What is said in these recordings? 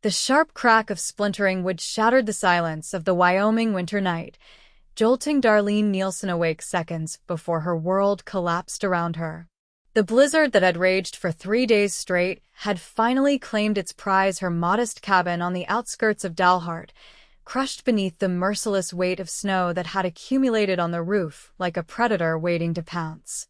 The sharp crack of splintering wood shattered the silence of the Wyoming winter night, jolting Darlene Nielsen awake seconds before her world collapsed around her. The blizzard that had raged for 3 days straight had finally claimed its prize, her modest cabin on the outskirts of Dalhart, crushed beneath the merciless weight of snow that had accumulated on the roof like a predator waiting to pounce.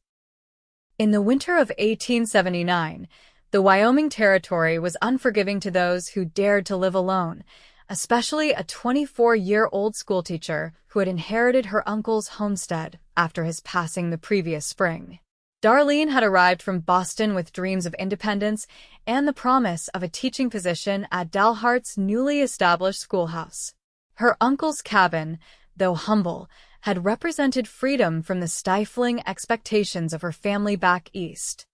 In the winter of 1879, the Wyoming Territory was unforgiving to those who dared to live alone, especially a 24-year-old schoolteacher who had inherited her uncle's homestead after his passing the previous spring. Darlene had arrived from Boston with dreams of independence and the promise of a teaching position at Dalhart's newly established schoolhouse. Her uncle's cabin, though humble, had represented freedom from the stifling expectations of her family back east.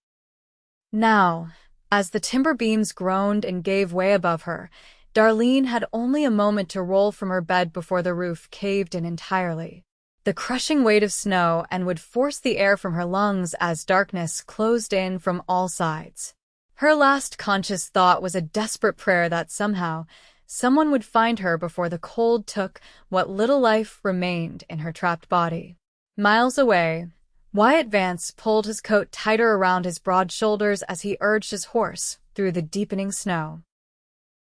Now, as the timber beams groaned and gave way above her, Darlene had only a moment to roll from her bed before the roof caved in entirely. The crushing weight of snow and would force the air from her lungs as darkness closed in from all sides. Her last conscious thought was a desperate prayer that somehow, someone would find her before the cold took what little life remained in her trapped body. Miles away, Wyatt Vance pulled his coat tighter around his broad shoulders as he urged his horse through the deepening snow.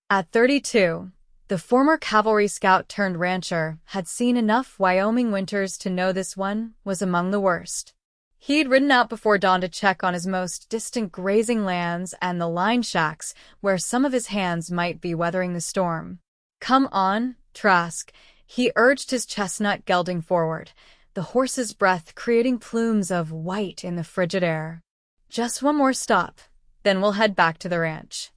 At 32, the former cavalry scout turned rancher had seen enough Wyoming winters to know this one was among the worst. He'd ridden out before dawn to check on his most distant grazing lands and the line shacks where some of his hands might be weathering the storm. "Come on, Trask," he urged, his chestnut gelding forward, the horse's breath creating plumes of white in the frigid air. "Just one more stop, then we'll head back to the ranch."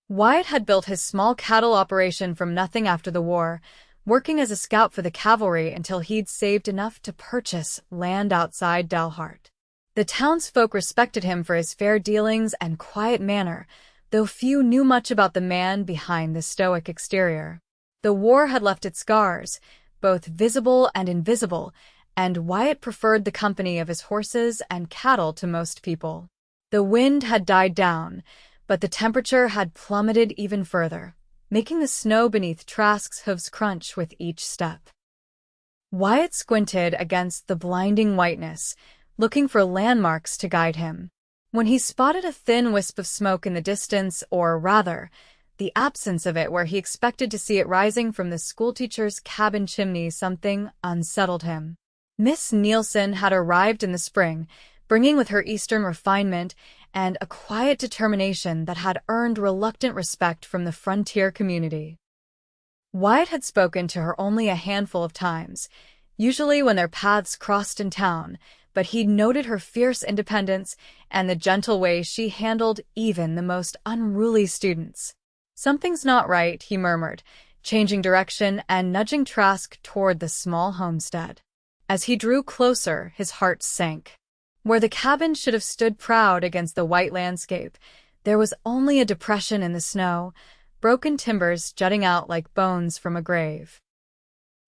Wyatt had built his small cattle operation from nothing after the war, working as a scout for the cavalry until he'd saved enough to purchase land outside Dalhart. The townsfolk respected him for his fair dealings and quiet manner, though few knew much about the man behind the stoic exterior. The war had left its scars, both visible and invisible, and Wyatt preferred the company of his horses and cattle to most people. The wind had died down, but the temperature had plummeted even further, making the snow beneath Trask's hooves crunch with each step. Wyatt squinted against the blinding whiteness, looking for landmarks to guide him. When he spotted a thin wisp of smoke in the distance, or rather, the absence of it where he expected to see it rising from the schoolteacher's cabin chimney, something unsettled him. Miss Nielsen had arrived in the spring, bringing with her Eastern refinement and a quiet determination that had earned reluctant respect from the frontier community. Wyatt had spoken to her only a handful of times, usually when their paths crossed in town, but he'd noted her fierce independence and the gentle way she handled even the most unruly students. "Something's not right," he murmured, changing direction and nudging Trask toward the small homestead. As he drew closer, his heart sank. Where the cabin should have stood proud against the white landscape, there was only a depression in the snow, broken timbers jutting out like bones from a grave.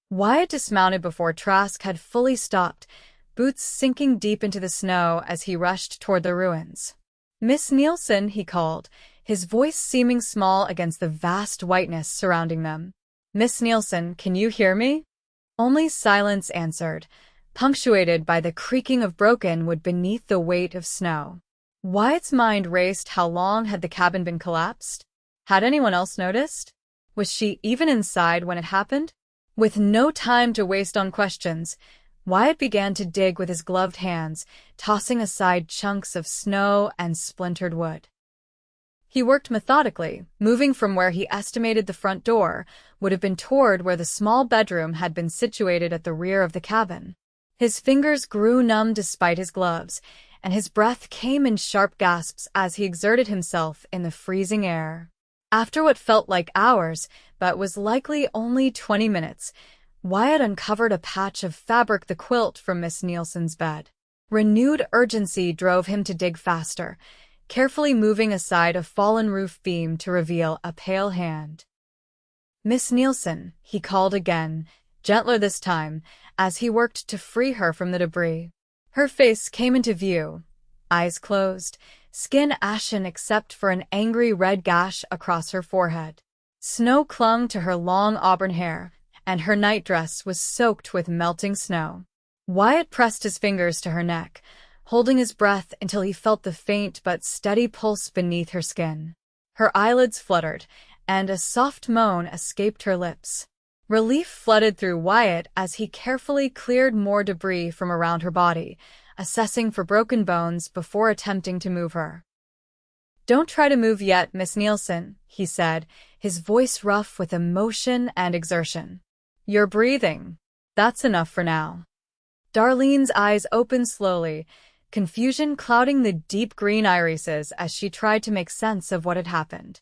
Wyatt dismounted before Trask had fully stopped, boots sinking deep into the snow as he rushed toward the ruins. "Miss Nielsen," he called, his voice seeming small against the vast whiteness surrounding them. "Miss Nielsen, can you hear me?" Only silence answered, punctuated by the creaking of broken wood beneath the weight of snow. Wyatt's mind raced. How long had the cabin been collapsed? Had anyone else noticed? Was she even inside when it happened? With no time to waste on questions, Wyatt began to dig with his gloved hands, tossing aside chunks of snow and splintered wood. He worked methodically, moving from where he estimated the front door would have been toward where the small bedroom had been situated at the rear of the cabin. His fingers grew numb despite his gloves, and his breath came in sharp gasps as he exerted himself in the freezing air. After what felt like hours, but was likely only 20 minutes, Wyatt uncovered a patch of fabric, the quilt from Miss Nielsen's bed. Renewed urgency drove him to dig faster, carefully moving aside a fallen roof beam to reveal a pale hand. "Miss Nielsen," he called again, gentler this time, as he worked to free her from the debris. Her face came into view, eyes closed, skin ashen except for an angry red gash across her forehead. Snow clung to her long auburn hair, and her nightdress was soaked with melting snow. Wyatt pressed his fingers to her neck, holding his breath until he felt the faint but steady pulse beneath her skin. Her eyelids fluttered, and a soft moan escaped her lips. Relief flooded through Wyatt as he carefully cleared more debris from around her body, assessing for broken bones before attempting to move her. "Don't try to move yet, Miss Nielsen," he said, his voice rough with emotion and exertion. "You're breathing. That's enough for now." Darlene's eyes opened slowly, confusion clouding the deep green irises as she tried to make sense of what had happened.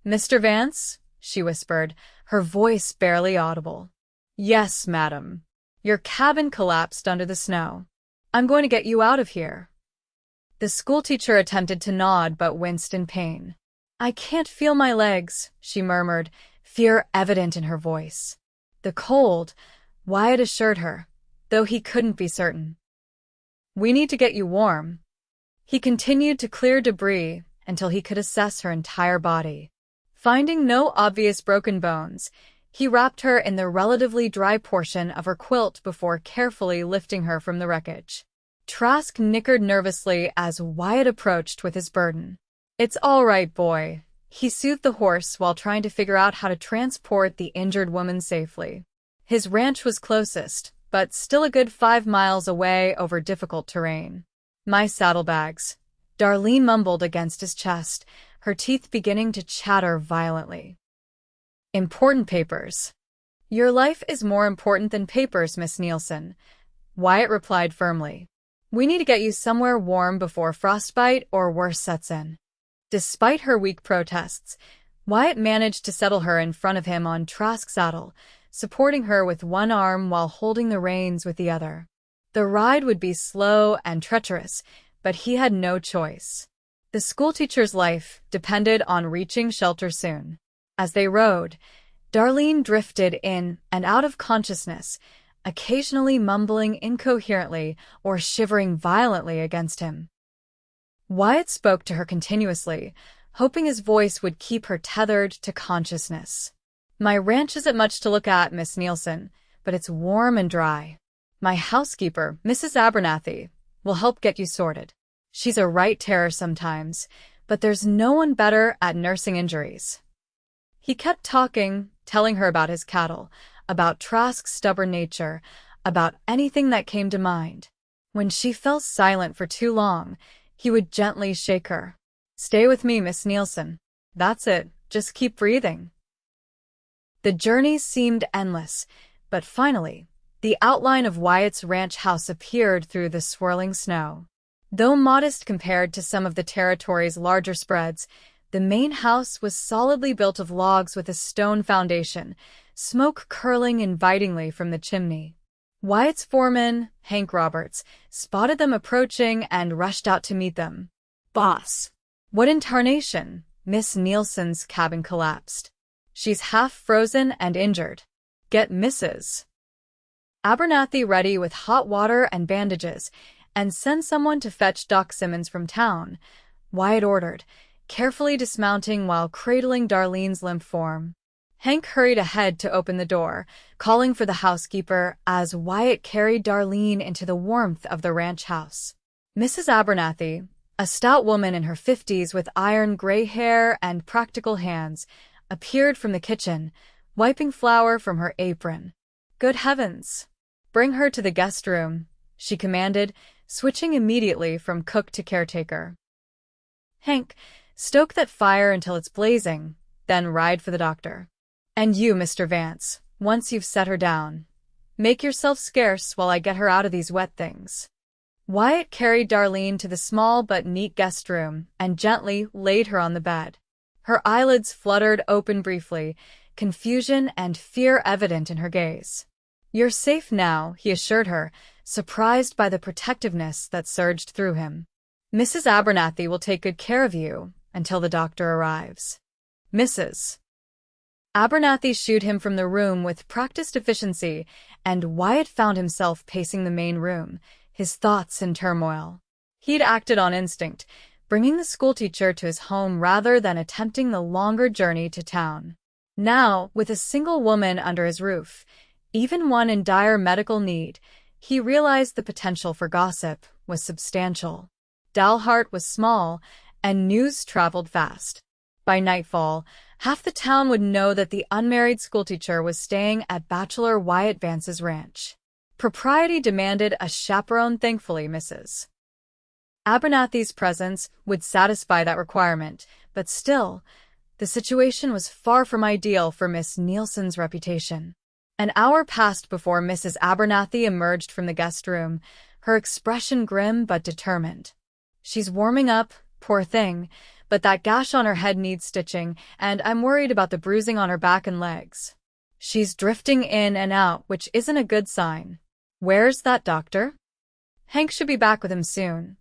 "Mr. Vance?" she whispered, her voice barely audible. "Yes, madam. Your cabin collapsed under the snow. I'm going to get you out of here." The schoolteacher attempted to nod but winced in pain. "I can't feel my legs," she murmured, fear evident in her voice. "The cold," Wyatt assured her, though he couldn't be certain. "We need to get you warm." He continued to clear debris until he could assess her entire body. Finding no obvious broken bones, he wrapped her in the relatively dry portion of her quilt before carefully lifting her from the wreckage. Trask nickered nervously as Wyatt approached with his burden. "It's all right, boy," he soothed the horse while trying to figure out how to transport the injured woman safely. His ranch was closest, but still a good 5 miles away over difficult terrain. "My saddlebags," Darlene mumbled against his chest, her teeth beginning to chatter violently. "Important papers." "Your life is more important than papers, Miss Nielsen," Wyatt replied firmly. "We need to get you somewhere warm before frostbite or worse sets in." Despite her weak protests, Wyatt managed to settle her in front of him on Trask's saddle, supporting her with one arm while holding the reins with the other. The ride would be slow and treacherous, but he had no choice. The schoolteacher's life depended on reaching shelter soon. As they rode, Darlene drifted in and out of consciousness, occasionally mumbling incoherently or shivering violently against him. Wyatt spoke to her continuously, hoping his voice would keep her tethered to consciousness. "My ranch isn't much to look at, Miss Nielsen, but it's warm and dry. My housekeeper, Mrs. Abernathy, will help get you sorted. She's a right terror sometimes, but there's no one better at nursing injuries." He kept talking, telling her about his cattle, about Trask's stubborn nature, about anything that came to mind. When she fell silent for too long, he would gently shake her. "Stay with me, Miss Nielsen. That's it, just keep breathing." The journey seemed endless, but finally, the outline of Wyatt's ranch house appeared through the swirling snow. Though modest compared to some of the territory's larger spreads, the main house was solidly built of logs with a stone foundation, smoke curling invitingly from the chimney. Wyatt's foreman, Hank Roberts, spotted them approaching and rushed out to meet them. "Boss, what in tarnation?" Miss Nielsen's cabin collapsed. "She's half frozen and injured. Get Mrs. Abernathy ready with hot water and bandages, and send someone to fetch Doc Simmons from town," Wyatt ordered, carefully dismounting while cradling Darlene's limp form. Hank hurried ahead to open the door, calling for the housekeeper as Wyatt carried Darlene into the warmth of the ranch house. Mrs. Abernathy, a stout woman in her 50s with iron gray hair and practical hands, appeared from the kitchen, wiping flour from her apron. "Good heavens! Bring her to the guest room," she commanded, switching immediately from cook to caretaker. "Hank, stoke that fire until it's blazing, then ride for the doctor. And you, Mr. Vance, once you've set her down, make yourself scarce while I get her out of these wet things." Wyatt carried Darlene to the small but neat guest room and gently laid her on the bed. Her eyelids fluttered open briefly, confusion and fear evident in her gaze. "You're safe now," he assured her, surprised by the protectiveness that surged through him. "Mrs. Abernathy will take good care of you until the doctor arrives." Mrs. Abernathy shooed him from the room with practiced efficiency, and Wyatt found himself pacing the main room, his thoughts in turmoil. He'd acted on instinct, bringing the schoolteacher to his home rather than attempting the longer journey to town. Now, with a single woman under his roof, even one in dire medical need, he realized the potential for gossip was substantial. Dalhart was small, and news traveled fast. By nightfall, half the town would know that the unmarried schoolteacher was staying at Bachelor Wyatt Vance's ranch. Propriety demanded a chaperone. Thankfully, Mrs. Abernathy's presence would satisfy that requirement, but still, the situation was far from ideal for Miss Nielsen's reputation. An hour passed before Mrs. Abernathy emerged from the guest room, her expression grim but determined. "She's warming up, poor thing, but that gash on her head needs stitching, and I'm worried about the bruising on her back and legs. She's drifting in and out, which isn't a good sign. Where's that doctor?" "Hank should be back with him soon,"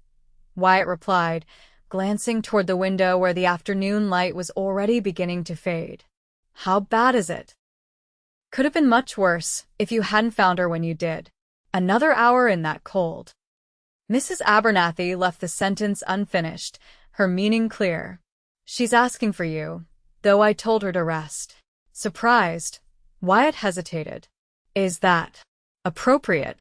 Wyatt replied, glancing toward the window where the afternoon light was already beginning to fade. "How bad is it?" "Could have been much worse if you hadn't found her when you did. Another hour in that cold." Mrs. Abernathy left the sentence unfinished, her meaning clear. "She's asking for you, though I told her to rest." Surprised, Wyatt hesitated. "Is that appropriate?"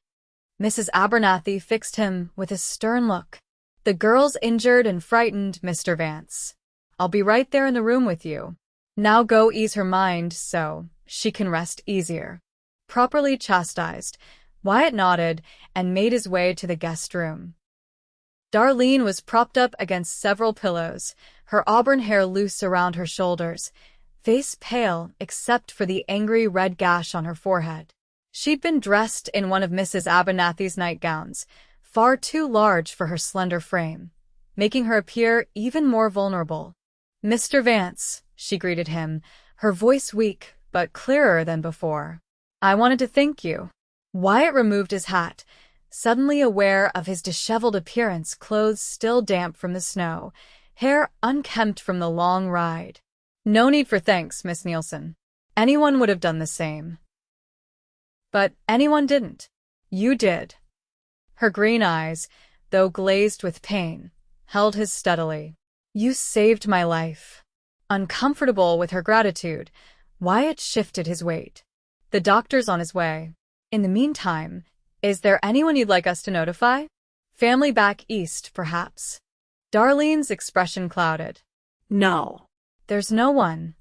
Mrs. Abernathy fixed him with a stern look. "The girl's injured and frightened, Mr. Vance. I'll be right there in the room with you. Now go ease her mind so she can rest easier." Properly chastised, Wyatt nodded and made his way to the guest room. Darlene was propped up against several pillows, her auburn hair loose around her shoulders, face pale except for the angry red gash on her forehead. She'd been dressed in one of Mrs. Abernathy's nightgowns, far too large for her slender frame, making her appear even more vulnerable. "Mr. Vance," she greeted him, her voice weak but clearer than before. "I wanted to thank you." Wyatt removed his hat, suddenly aware of his disheveled appearance, clothes still damp from the snow, hair unkempt from the long ride. "No need for thanks, Miss Nielsen. Anyone would have done the same." "But anyone didn't. You did." Her green eyes, though glazed with pain, held his steadily. "You saved my life." Uncomfortable with her gratitude, Wyatt shifted his weight. "The doctor's on his way. In the meantime, is there anyone you'd like us to notify? Family back east, perhaps?" Darlene's expression clouded. "No. There's no one."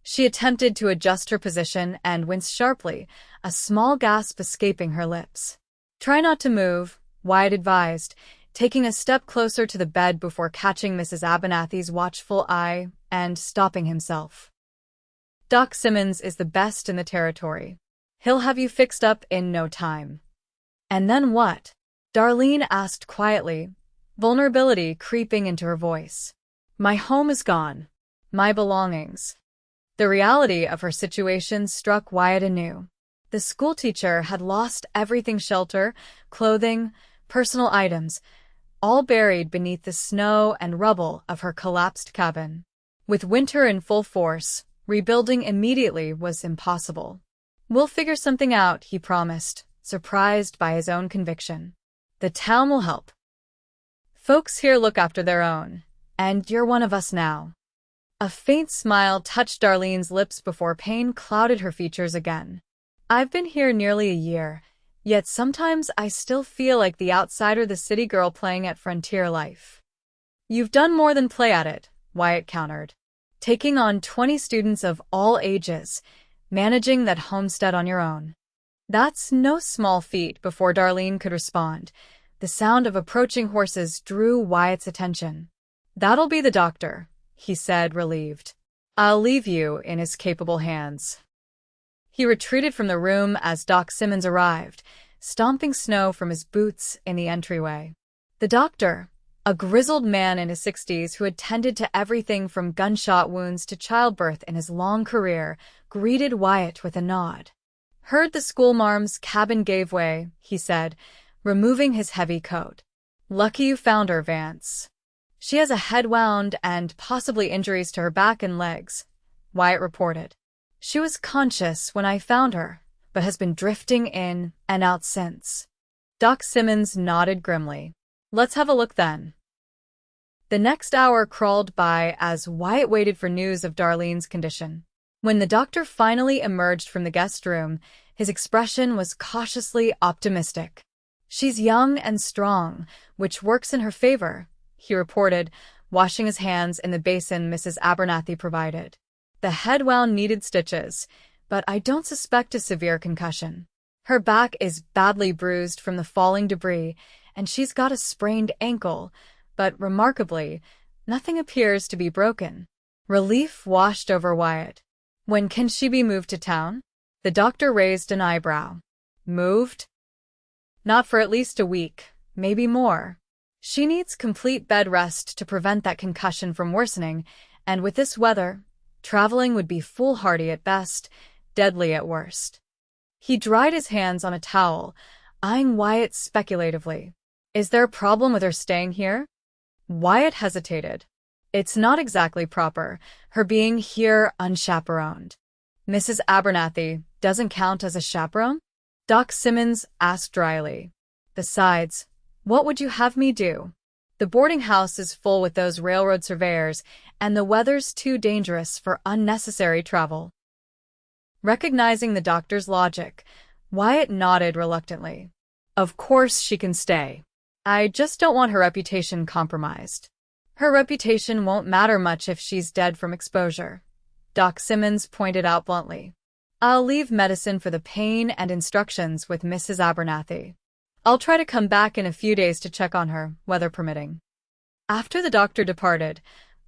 She attempted to adjust her position and winced sharply, a small gasp escaping her lips. "Try not to move," Wyatt advised, taking a step closer to the bed before catching Mrs. Abernathy's watchful eye and stopping himself. "Doc Simmons is the best in the territory. He'll have you fixed up in no time." "And then what?" Darlene asked quietly, vulnerability creeping into her voice. "My home is gone. My belongings." The reality of her situation struck Wyatt anew. The schoolteacher had lost everything: shelter, clothing, personal items, all buried beneath the snow and rubble of her collapsed cabin. With winter in full force, rebuilding immediately was impossible. "We'll figure something out," he promised, surprised by his own conviction. "The town will help. Folks here look after their own, and you're one of us now." A faint smile touched Darlene's lips before pain clouded her features again. "I've been here nearly a year, yet sometimes I still feel like the outsider, the city girl playing at frontier life." "You've done more than play at it," Wyatt countered. "Taking on 20 students of all ages, managing that homestead on your own. That's no small feat." Before Darlene could respond, the sound of approaching horses drew Wyatt's attention. "That'll be the doctor," he said, relieved. "I'll leave you in his capable hands." He retreated from the room as Doc Simmons arrived, stomping snow from his boots in the entryway. The doctor, a grizzled man in his 60s who had tended to everything from gunshot wounds to childbirth in his long career, greeted Wyatt with a nod. "Heard the schoolmarm's cabin gave way," he said, removing his heavy coat. "Lucky you found her, Vance. She has a head wound and possibly injuries to her back and legs," Wyatt reported. "She was conscious when I found her, but has been drifting in and out since." Doc Simmons nodded grimly. "Let's have a look then." The next hour crawled by as Wyatt waited for news of Darlene's condition. When the doctor finally emerged from the guest room, his expression was cautiously optimistic. "She's young and strong, which works in her favor," he reported, washing his hands in the basin Mrs. Abernathy provided. "The head wound needed stitches, but I don't suspect a severe concussion. Her back is badly bruised from the falling debris, and she's got a sprained ankle, but remarkably, nothing appears to be broken." Relief washed over Wyatt. "When can she be moved to town?" The doctor raised an eyebrow. "Moved? Not for at least a week, maybe more. She needs complete bed rest to prevent that concussion from worsening, and with this weather, traveling would be foolhardy at best, deadly at worst." He dried his hands on a towel, eyeing Wyatt speculatively. "Is there a problem with her staying here?" Wyatt hesitated. "It's not exactly proper, her being here unchaperoned." "Mrs. Abernathy doesn't count as a chaperone?" Doc Simmons asked dryly. "Besides, what would you have me do? The boarding house is full with those railroad surveyors, and the weather's too dangerous for unnecessary travel." Recognizing the doctor's logic, Wyatt nodded reluctantly. "Of course she can stay. I just don't want her reputation compromised." "Her reputation won't matter much if she's dead from exposure," Doc Simmons pointed out bluntly. "I'll leave medicine for the pain and instructions with Mrs. Abernathy. I'll try to come back in a few days to check on her, weather permitting." After the doctor departed,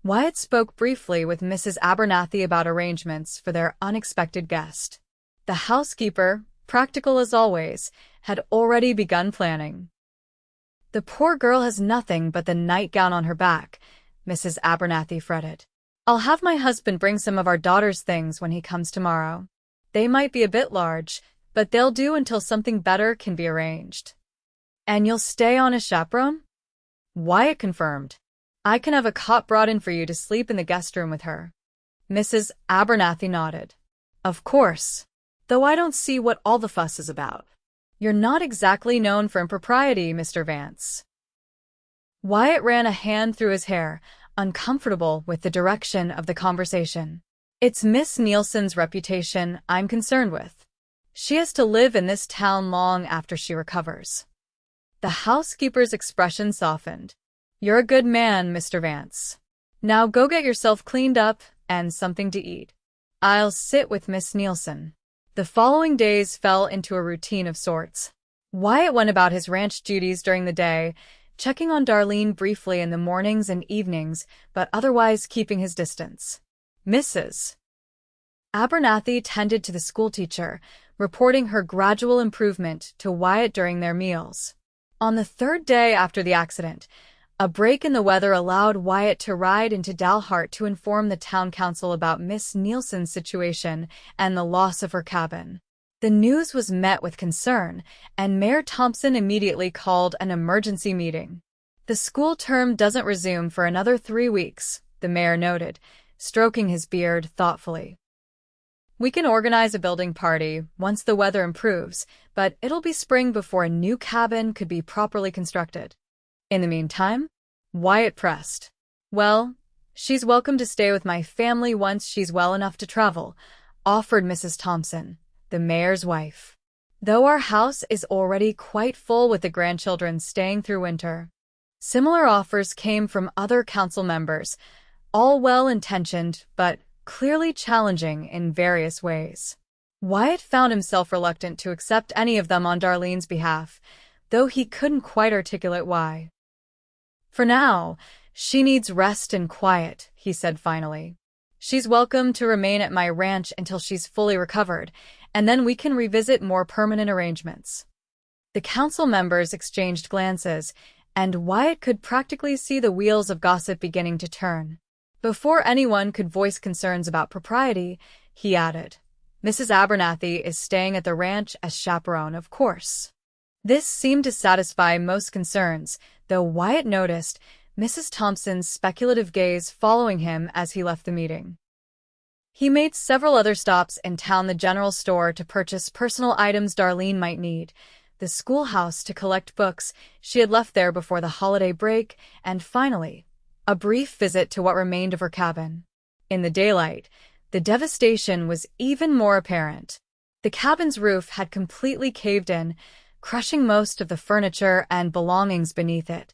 Wyatt spoke briefly with Mrs. Abernathy about arrangements for their unexpected guest. The housekeeper, practical as always, had already begun planning. "The poor girl has nothing but the nightgown on her back," Mrs. Abernathy fretted. "I'll have my husband bring some of our daughter's things when he comes tomorrow. They might be a bit large, but they'll do until something better can be arranged." "And you'll stay on as chaperone?" Wyatt confirmed. "I can have a cot brought in for you to sleep in the guest room with her." Mrs. Abernathy nodded. "Of course, though I don't see what all the fuss is about. You're not exactly known for impropriety, Mr. Vance." Wyatt ran a hand through his hair, uncomfortable with the direction of the conversation. "It's Miss Nielsen's reputation I'm concerned with. She has to live in this town long after she recovers." The housekeeper's expression softened. "You're a good man, Mr. Vance. Now go get yourself cleaned up and something to eat. I'll sit with Miss Nielsen." The following days fell into a routine of sorts. Wyatt went about his ranch duties during the day, checking on Darlene briefly in the mornings and evenings, but otherwise keeping his distance. Mrs. Abernathy tended to the schoolteacher, reporting her gradual improvement to Wyatt during their meals. On the third day after the accident, a break in the weather allowed Wyatt to ride into Dalhart to inform the town council about Miss Nielsen's situation and the loss of her cabin. The news was met with concern, and Mayor Thompson immediately called an emergency meeting. "The school term doesn't resume for another 3 weeks, the mayor noted, stroking his beard thoughtfully. "We can organize a building party once the weather improves, but it'll be spring before a new cabin could be properly constructed." In the meantime, Wyatt pressed. "Well, she's welcome to stay with my family once she's well enough to travel," offered Mrs. Thompson, the mayor's wife. "Though our house is already quite full with the grandchildren staying through winter." Similar offers came from other council members, all well-intentioned but clearly challenging in various ways. Wyatt found himself reluctant to accept any of them on Darlene's behalf, though he couldn't quite articulate why. "For now, she needs rest and quiet," he said finally. "She's welcome to remain at my ranch until she's fully recovered, and then we can revisit more permanent arrangements." The council members exchanged glances, and Wyatt could practically see the wheels of gossip beginning to turn. Before anyone could voice concerns about propriety, he added, "Mrs. Abernathy is staying at the ranch as chaperone, of course." This seemed to satisfy most concerns, though Wyatt noticed Mrs. Thompson's speculative gaze following him as he left the meeting. He made several other stops in town, the general store to purchase personal items Darlene might need, the schoolhouse to collect books she had left there before the holiday break, and finally, a brief visit to what remained of her cabin. In the daylight, the devastation was even more apparent. The cabin's roof had completely caved in, crushing most of the furniture and belongings beneath it.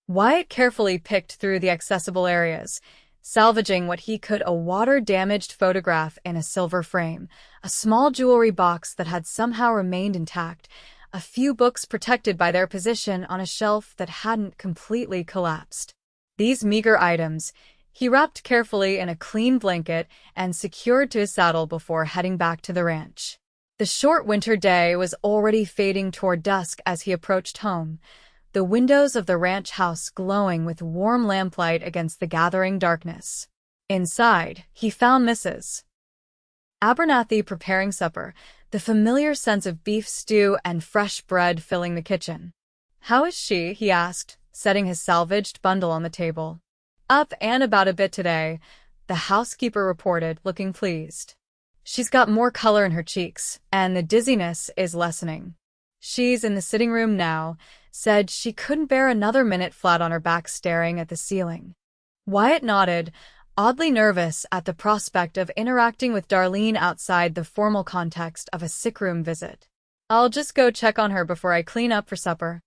Wyatt carefully picked through the accessible areas, salvaging what he could: a water-damaged photograph in a silver frame, a small jewelry box that had somehow remained intact, a few books protected by their position on a shelf that hadn't completely collapsed. These meager items he wrapped carefully in a clean blanket and secured to his saddle before heading back to the ranch. The short winter day was already fading toward dusk as he approached home, the windows of the ranch house glowing with warm lamplight against the gathering darkness. Inside, he found Mrs. Abernathy preparing supper, the familiar scents of beef stew and fresh bread filling the kitchen. "How is she?" he asked, setting his salvaged bundle on the table. "Up and about a bit today," the housekeeper reported, looking pleased. "She's got more color in her cheeks, and the dizziness is lessening. She's in the sitting room now," said she couldn't bear another minute flat on her back staring at the ceiling. Wyatt nodded, oddly nervous at the prospect of interacting with Darlene outside the formal context of a sickroom visit. "I'll just go check on her before I clean up for supper."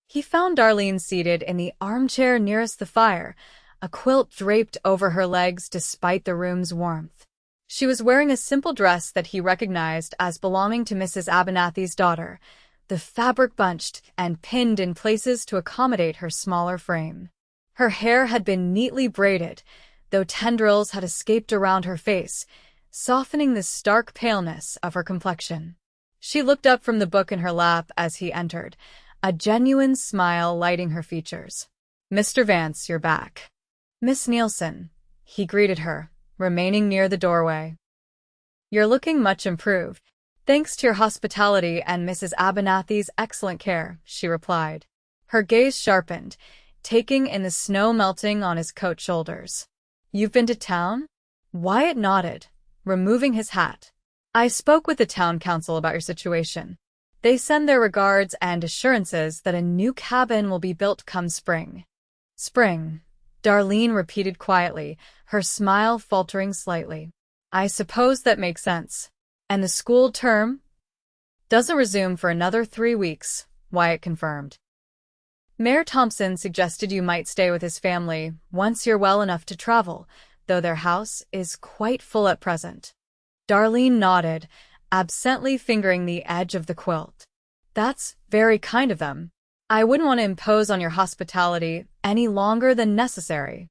He found Darlene seated in the armchair nearest the fire, a quilt draped over her legs despite the room's warmth. She was wearing a simple dress that he recognized as belonging to Mrs. Abernathy's daughter, the fabric bunched and pinned in places to accommodate her smaller frame. Her hair had been neatly braided, though tendrils had escaped around her face, softening the stark paleness of her complexion. She looked up from the book in her lap as he entered, a genuine smile lighting her features. "Mr. Vance, you're back." "Miss Nielsen," he greeted her, remaining near the doorway. "You're looking much improved. Thanks to your hospitality and Mrs. Abernathy's excellent care," she replied. Her gaze sharpened, taking in the snow melting on his coat shoulders. "You've been to town?" Wyatt nodded, removing his hat. "I spoke with the town council about your situation. They send their regards and assurances that a new cabin will be built come spring." "Spring," Darlene repeated quietly, her smile faltering slightly. "I suppose that makes sense. And the school term?" "Doesn't resume for another 3 weeks," Wyatt confirmed. "Mayor Thompson suggested you might stay with his family once you're well enough to travel, though their house is quite full at present." Darlene nodded, absently fingering the edge of the quilt. "That's very kind of them. I wouldn't want to impose on your hospitality any longer than necessary."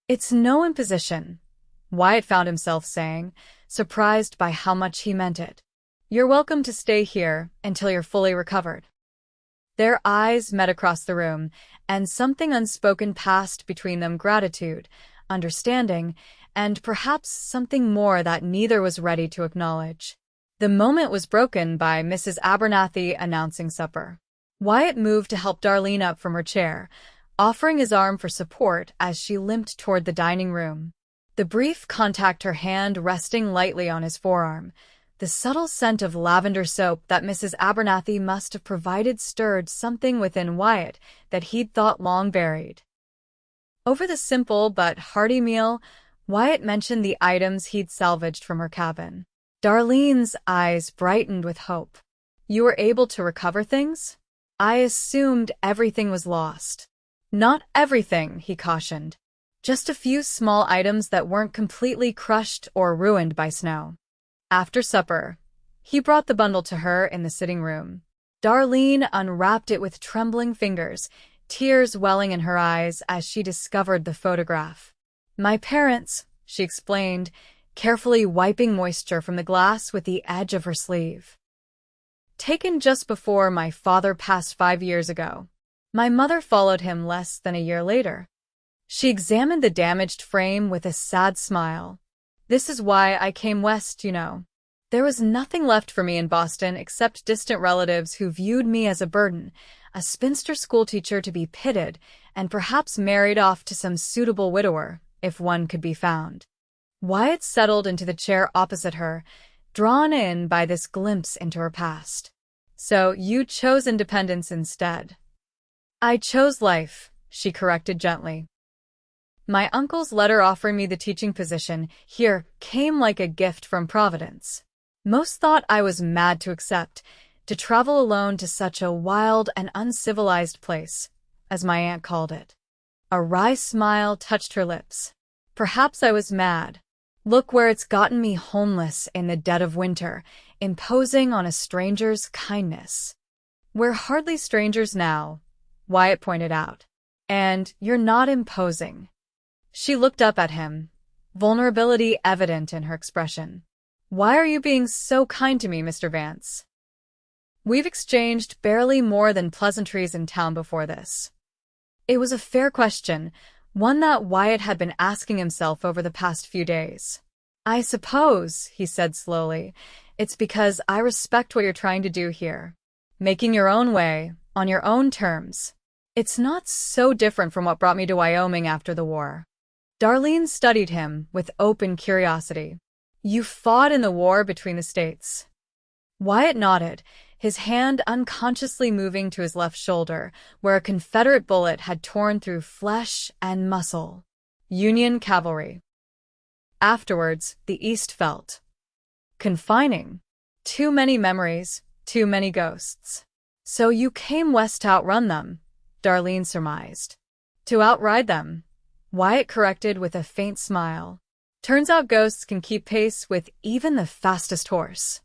"It's no imposition," Wyatt found himself saying, surprised by how much he meant it. "You're welcome to stay here until you're fully recovered." Their eyes met across the room, and something unspoken passed between them: gratitude, understanding, and perhaps something more that neither was ready to acknowledge. The moment was broken by Mrs. Abernathy announcing supper. Wyatt moved to help Darlene up from her chair, offering his arm for support as she limped toward the dining room. The brief contact, her hand resting lightly on his forearm, the subtle scent of lavender soap that Mrs. Abernathy must have provided stirred something within Wyatt that he'd thought long buried. Over the simple but hearty meal, Wyatt mentioned the items he'd salvaged from her cabin. Darlene's eyes brightened with hope. "You were able to recover things? I assumed everything was lost." "Not everything," he cautioned. "Just a few small items that weren't completely crushed or ruined by snow." After supper, he brought the bundle to her in the sitting room. Darlene unwrapped it with trembling fingers, tears welling in her eyes as she discovered the photograph. "My parents," she explained, carefully wiping moisture from the glass with the edge of her sleeve. "Taken just before my father passed 5 years ago. My mother followed him less than a year later." She examined the damaged frame with a sad smile. "This is why I came west, you know. There was nothing left for me in Boston except distant relatives who viewed me as a burden, a spinster schoolteacher to be pitted and perhaps married off to some suitable widower, if one could be found." Wyatt settled into the chair opposite her, drawn in by this glimpse into her past. "So you chose independence instead." "I chose life," she corrected gently. My uncle's letter offering me the teaching position here came like a gift from Providence. Most thought I was mad to accept, to travel alone to such a wild and uncivilized place, as my aunt called it. A wry smile touched her lips. Perhaps I was mad. Look where it's gotten me, homeless in the dead of winter, imposing on a stranger's kindness. We're hardly strangers now, Wyatt pointed out. And you're not imposing. She looked up at him, vulnerability evident in her expression. Why are you being so kind to me, Mr. Vance? We've exchanged barely more than pleasantries in town before this. It was a fair question, one that Wyatt had been asking himself over the past few days. I suppose, he said slowly, it's because I respect what you're trying to do here. Making your own way, on your own terms. It's not so different from what brought me to Wyoming after the war. Darlene studied him with open curiosity. You fought in the war between the states. Wyatt nodded, his hand unconsciously moving to his left shoulder, where a Confederate bullet had torn through flesh and muscle. Union cavalry. Afterwards, the East felt confining. Too many memories, too many ghosts. So you came west to outrun them, Darlene surmised. To outride them, Wyatt corrected with a faint smile. Turns out ghosts can keep pace with even the fastest horse.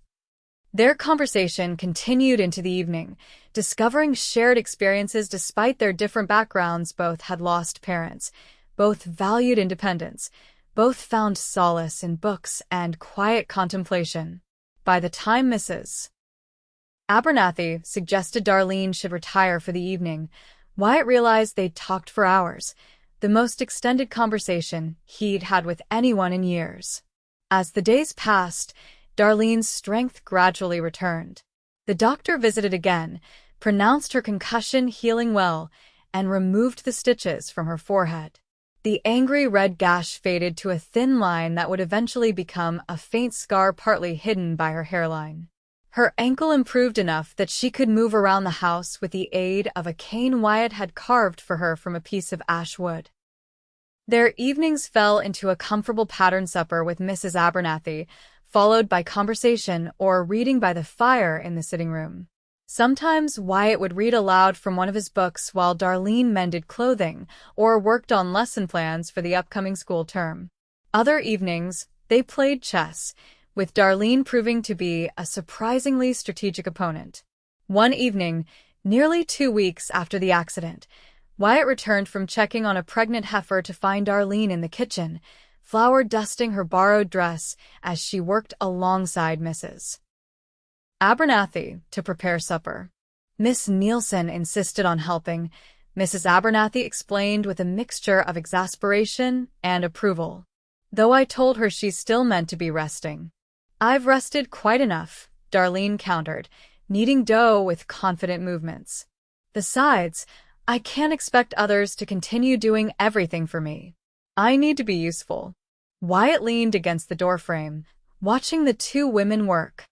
Their conversation continued into the evening, discovering shared experiences despite their different backgrounds. Both had lost parents, both valued independence, both found solace in books and quiet contemplation. By the time Mrs. Abernathy suggested Darlene should retire for the evening, Wyatt realized they'd talked for hours, the most extended conversation he'd had with anyone in years. As the days passed, Darlene's strength gradually returned. The doctor visited again, pronounced her concussion healing well, and removed the stitches from her forehead. The angry red gash faded to a thin line that would eventually become a faint scar partly hidden by her hairline. Her ankle improved enough that she could move around the house with the aid of a cane Wyatt had carved for her from a piece of ash wood. Their evenings fell into a comfortable pattern supper with Mrs. Abernathy, followed by conversation or reading by the fire in the sitting room. Sometimes Wyatt would read aloud from one of his books while Darlene mended clothing or worked on lesson plans for the upcoming school term. Other evenings, they played chess, with Darlene proving to be a surprisingly strategic opponent. One evening, nearly 2 weeks after the accident, Wyatt returned from checking on a pregnant heifer to find Darlene in the kitchen, flour dusting her borrowed dress as she worked alongside Mrs. Abernathy to prepare supper. Miss Nielsen insisted on helping. Mrs. Abernathy explained with a mixture of exasperation and approval. Though I told her she's still meant to be resting. I've rested quite enough, Darlene countered, kneading dough with confident movements. Besides, I can't expect others to continue doing everything for me. I need to be useful. Wyatt leaned against the doorframe, watching the two women work.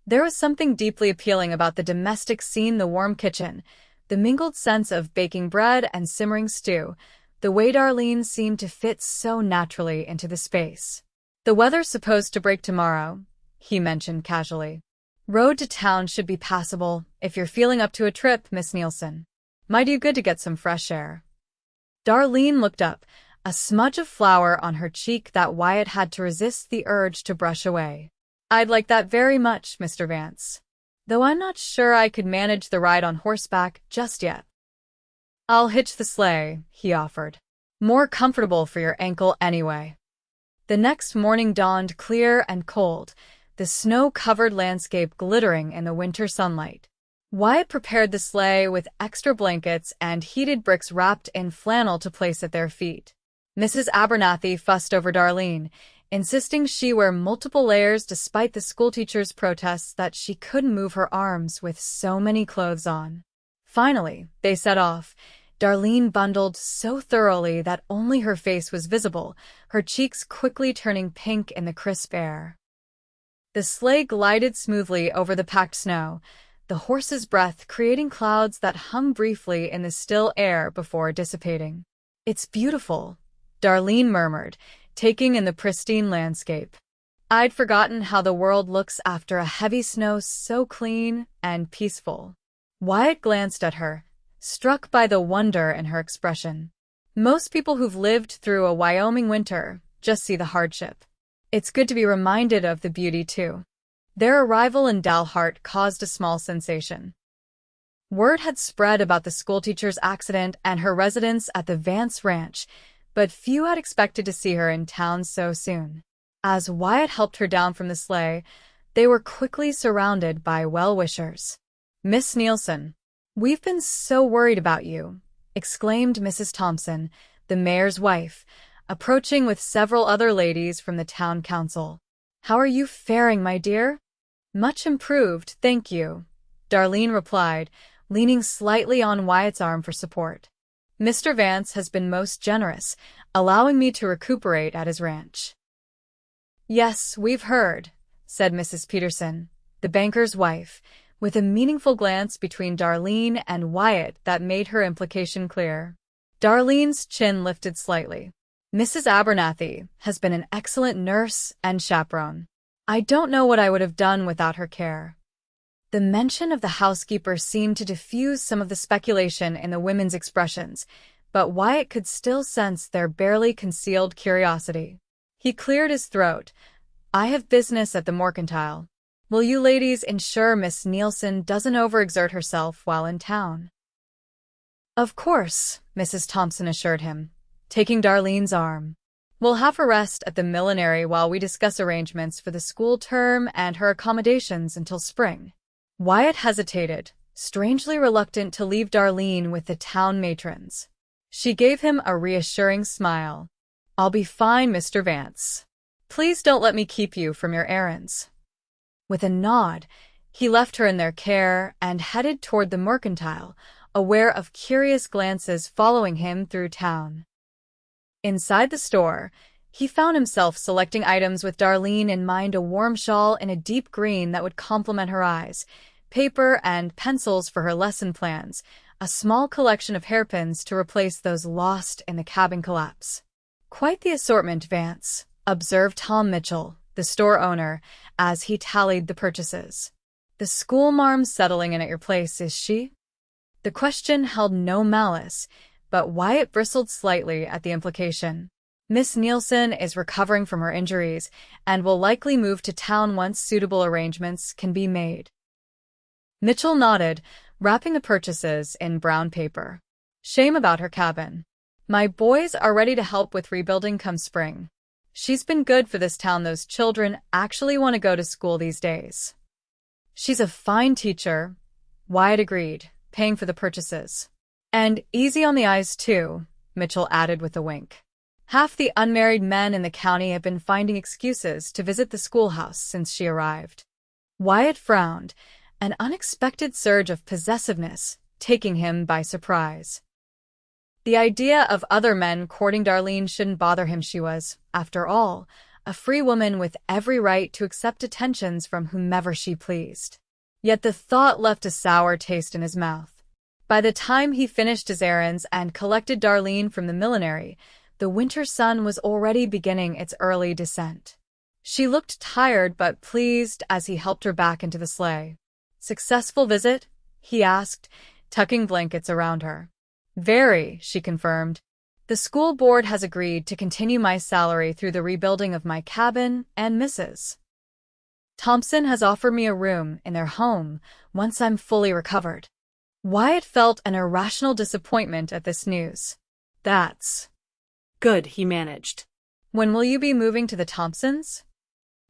There was something deeply appealing about the domestic scene, the warm kitchen, the mingled sense of baking bread and simmering stew, the way Darlene seemed to fit so naturally into the space. The weather's supposed to break tomorrow, he mentioned casually. Road to town should be passable if you're feeling up to a trip, Miss Nielsen. Might do good to get some fresh air. Darlene looked up, a smudge of flour on her cheek that Wyatt had to resist the urge to brush away. I'd like that very much, Mr. Vance. Though I'm not sure I could manage the ride on horseback just yet. I'll hitch the sleigh, he offered. More comfortable for your ankle anyway. The next morning dawned clear and cold, the snow-covered landscape glittering in the winter sunlight. Wyatt prepared the sleigh with extra blankets and heated bricks wrapped in flannel to place at their feet. Mrs. Abernathy fussed over Darlene, insisting she wear multiple layers despite the schoolteacher's protests that she couldn't move her arms with so many clothes on. Finally, they set off. Darlene bundled so thoroughly that only her face was visible, her cheeks quickly turning pink in the crisp air. The sleigh glided smoothly over the packed snow, the horse's breath creating clouds that hung briefly in the still air before dissipating. It's beautiful, Darlene murmured, taking in the pristine landscape. I'd forgotten how the world looks after a heavy snow so clean and peaceful. Wyatt glanced at her, struck by the wonder in her expression. Most people who've lived through a Wyoming winter just see the hardship. It's good to be reminded of the beauty, too. Their arrival in Dalhart caused a small sensation. Word had spread about the schoolteacher's accident and her residence at the Vance ranch, but few had expected to see her in town so soon. As Wyatt helped her down from the sleigh, they were quickly surrounded by well-wishers. "Miss Nielsen, we've been so worried about you," exclaimed Mrs. Thompson, the mayor's wife, approaching with several other ladies from the town council. "How are you faring, my dear?" "Much improved, thank you," Darlene replied, leaning slightly on Wyatt's arm for support. "Mr. Vance has been most generous, allowing me to recuperate at his ranch." "Yes, we've heard," said Mrs. Peterson, the banker's wife, with a meaningful glance between Darlene and Wyatt that made her implication clear. Darlene's chin lifted slightly. "Mrs. Abernathy has been an excellent nurse and chaperone. I don't know what I would have done without her care." The mention of the housekeeper seemed to diffuse some of the speculation in the women's expressions, but Wyatt could still sense their barely concealed curiosity. He cleared his throat. "I have business at the Mercantile. Will you ladies ensure Miss Nielsen doesn't overexert herself while in town?" "Of course," Mrs. Thompson assured him, taking Darlene's arm. "We'll have her rest at the millinery while we discuss arrangements for the school term and her accommodations until spring." Wyatt hesitated, strangely reluctant to leave Darlene with the town matrons. She gave him a reassuring smile. "I'll be fine, Mr. Vance. Please don't let me keep you from your errands." With a nod, he left her in their care and headed toward the Mercantile, aware of curious glances following him through town. Inside the store, he found himself selecting items with Darlene in mind: a warm shawl in a deep green that would complement her eyes, paper and pencils for her lesson plans, a small collection of hairpins to replace those lost in the cabin collapse. "Quite the assortment, Vance," observed Tom Mitchell, the store owner, as he tallied the purchases. "The schoolmarm's settling in at your place, is she?" The question held no malice, but Wyatt bristled slightly at the implication. "Miss Nielsen is recovering from her injuries and will likely move to town once suitable arrangements can be made." Mitchell nodded, wrapping the purchases in brown paper. "Shame about her cabin. My boys are ready to help with rebuilding come spring. She's been good for this town. Those children actually want to go to school these days." "She's a fine teacher," Wyatt agreed, paying for the purchases. "And easy on the eyes, too," Mitchell added with a wink. "Half the unmarried men in the county have been finding excuses to visit the schoolhouse since she arrived." Wyatt frowned, an unexpected surge of possessiveness taking him by surprise. The idea of other men courting Darlene shouldn't bother him. She was, after all, a free woman with every right to accept attentions from whomever she pleased. Yet the thought left a sour taste in his mouth. By the time he finished his errands and collected Darlene from the millinery, the winter sun was already beginning its early descent. She looked tired but pleased as he helped her back into the sleigh. "Successful visit?" he asked, tucking blankets around her. "Very," she confirmed. "The school board has agreed to continue my salary through the rebuilding of my cabin, and Mrs. Thompson has offered me a room in their home once I'm fully recovered." Wyatt felt an irrational disappointment at this news. "That's good," he managed. "When will you be moving to the Thompsons?"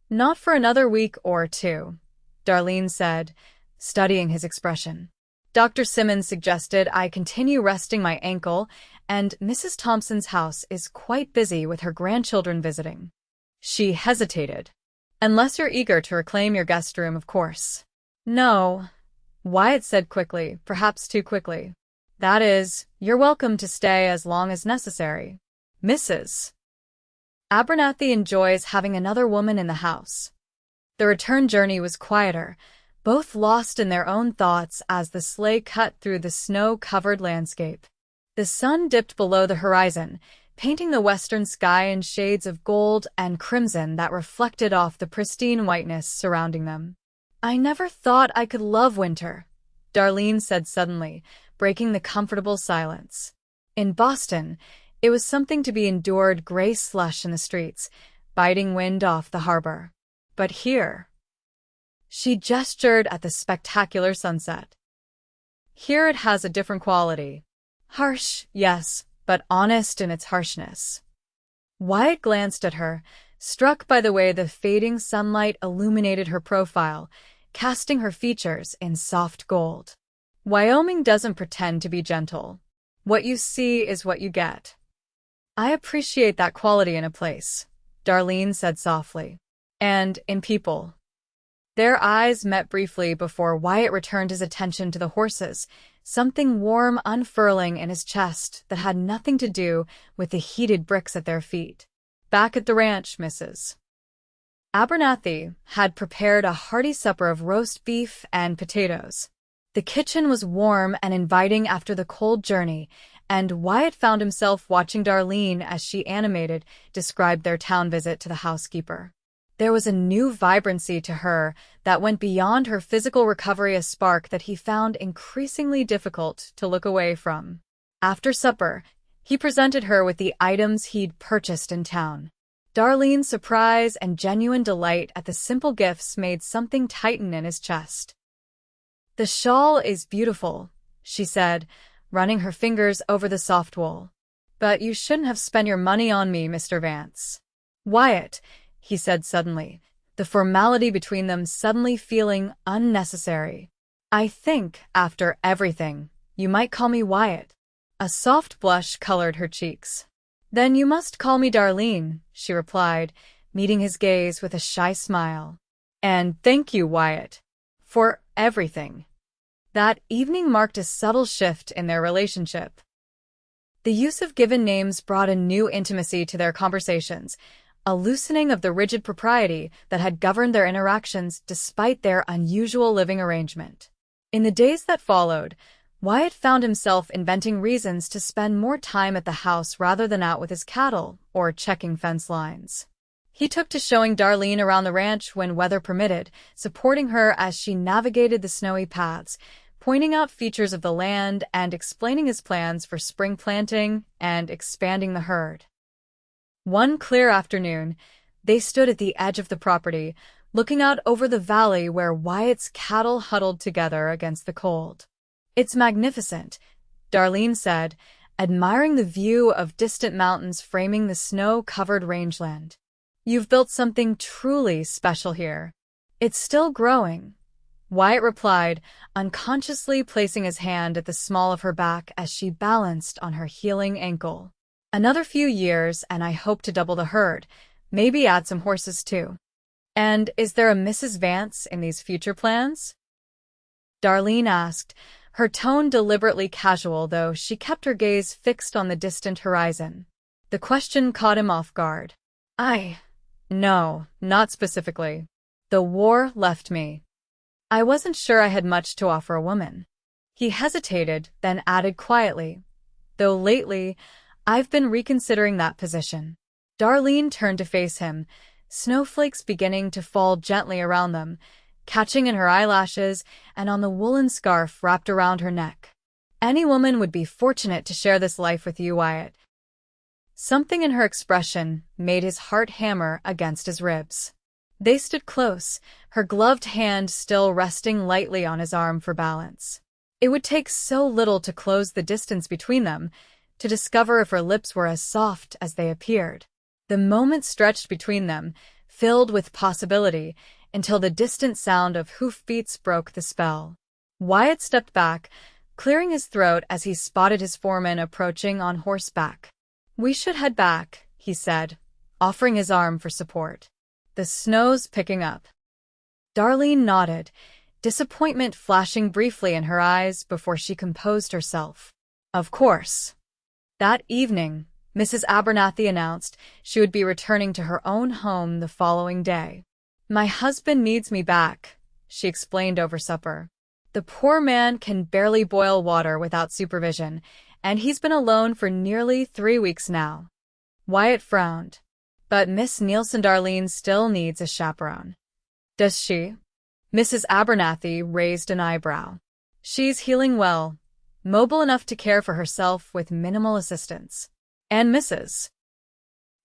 "Not for another week or two," Darlene said, studying his expression. "Dr. Simmons suggested I continue resting my ankle, and Mrs. Thompson's house is quite busy with her grandchildren visiting." She hesitated. "Unless you're eager to reclaim your guest room, of course." "No," Wyatt said quickly, perhaps too quickly. "That is, you're welcome to stay as long as necessary. Mrs. Abernathy enjoys having another woman in the house." The return journey was quieter, both lost in their own thoughts as the sleigh cut through the snow-covered landscape. The sun dipped below the horizon, painting the western sky in shades of gold and crimson that reflected off the pristine whiteness surrounding them. "I never thought I could love winter," Darlene said suddenly, breaking the comfortable silence. In Boston, it was something to be endured: gray slush in the streets, biting wind off the harbor. But here, she gestured at the spectacular sunset. Here it has a different quality. Harsh, yes, but honest in its harshness. Wyatt glanced at her, struck by the way the fading sunlight illuminated her profile, casting her features in soft gold. Wyoming doesn't pretend to be gentle. What you see is what you get. "I appreciate that quality in a place," Darlene said softly. "And in people." Their eyes met briefly before Wyatt returned his attention to the horses, something warm unfurling in his chest that had nothing to do with the heated bricks at their feet. "Back at the ranch, Mrs. Abernathy had prepared a hearty supper of roast beef and potatoes. The kitchen was warm and inviting after the cold journey, and Wyatt found himself watching Darlene as she animated described their town visit to the housekeeper. There was a new vibrancy to her that went beyond her physical recovery, a spark that he found increasingly difficult to look away from. After supper, he presented her with the items he'd purchased in town. Darlene's surprise and genuine delight at the simple gifts made something tighten in his chest. "The shawl is beautiful," she said, running her fingers over the soft wool. "But you shouldn't have spent your money on me, Mr. Vance." "Wyatt," he said suddenly, the formality between them suddenly feeling unnecessary. "I think, after everything, you might call me Wyatt." A soft blush colored her cheeks. "Then you must call me Darlene," she replied, meeting his gaze with a shy smile. "And thank you, Wyatt, for everything." That evening marked a subtle shift in their relationship. The use of given names brought a new intimacy to their conversations, a loosening of the rigid propriety that had governed their interactions despite their unusual living arrangement. In the days that followed, Wyatt found himself inventing reasons to spend more time at the house rather than out with his cattle or checking fence lines. He took to showing Darlene around the ranch when weather permitted, supporting her as she navigated the snowy paths, pointing out features of the land and explaining his plans for spring planting and expanding the herd. One clear afternoon, they stood at the edge of the property, looking out over the valley where Wyatt's cattle huddled together against the cold. "It's magnificent," Darlene said, admiring the view of distant mountains framing the snow-covered rangeland. "You've built something truly special here." "It's still growing," Wyatt replied, unconsciously placing his hand at the small of her back as she balanced on her healing ankle. "Another few years and I hope to double the herd, maybe add some horses too." "And is there a Mrs. Vance in these future plans?" Darlene asked, her tone deliberately casual, though she kept her gaze fixed on the distant horizon. The question caught him off guard. No, not specifically. The war left me. I wasn't sure I had much to offer a woman." He hesitated, then added quietly, "Though lately, I've been reconsidering that position." Darlene turned to face him, snowflakes beginning to fall gently around them, catching in her eyelashes and on the woolen scarf wrapped around her neck. "Any woman would be fortunate to share this life with you, Wyatt." Something in her expression made his heart hammer against his ribs. They stood close, her gloved hand still resting lightly on his arm for balance. It would take so little to close the distance between them, to discover if her lips were as soft as they appeared. The moment stretched between them, filled with possibility, until the distant sound of hoofbeats broke the spell. Wyatt stepped back, clearing his throat as he spotted his foreman approaching on horseback. "We should head back," he said, offering his arm for support. "The snow's picking up." Darlene nodded, disappointment flashing briefly in her eyes before she composed herself. "Of course." That evening, Mrs. Abernathy announced she would be returning to her own home the following day. "My husband needs me back," she explained over supper. "The poor man can barely boil water without supervision, and he's been alone for nearly 3 weeks now." Wyatt frowned. But Miss Nielsen Darlene still needs a chaperone. Does she? Mrs. Abernathy raised an eyebrow. She's healing well, mobile enough to care for herself with minimal assistance. And Mrs.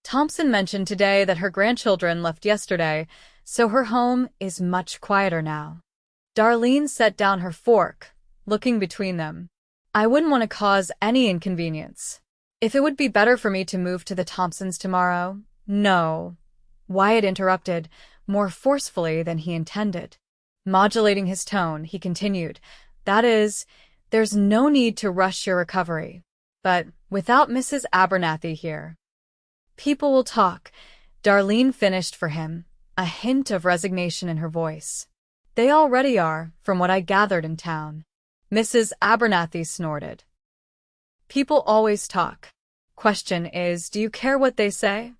Thompson mentioned today that her grandchildren left yesterday, so her home is much quieter now. Darlene set down her fork, looking between them. I wouldn't want to cause any inconvenience. If it would be better for me to move to the Thompsons tomorrow. No. Wyatt interrupted, more forcefully than he intended. Modulating his tone, he continued, That is, there's no need to rush your recovery. But without Mrs. Abernathy here, people will talk. Darlene finished for him, a hint of resignation in her voice. They already are, from what I gathered in town. Mrs. Abernathy snorted. People always talk. Question is, do you care what they say?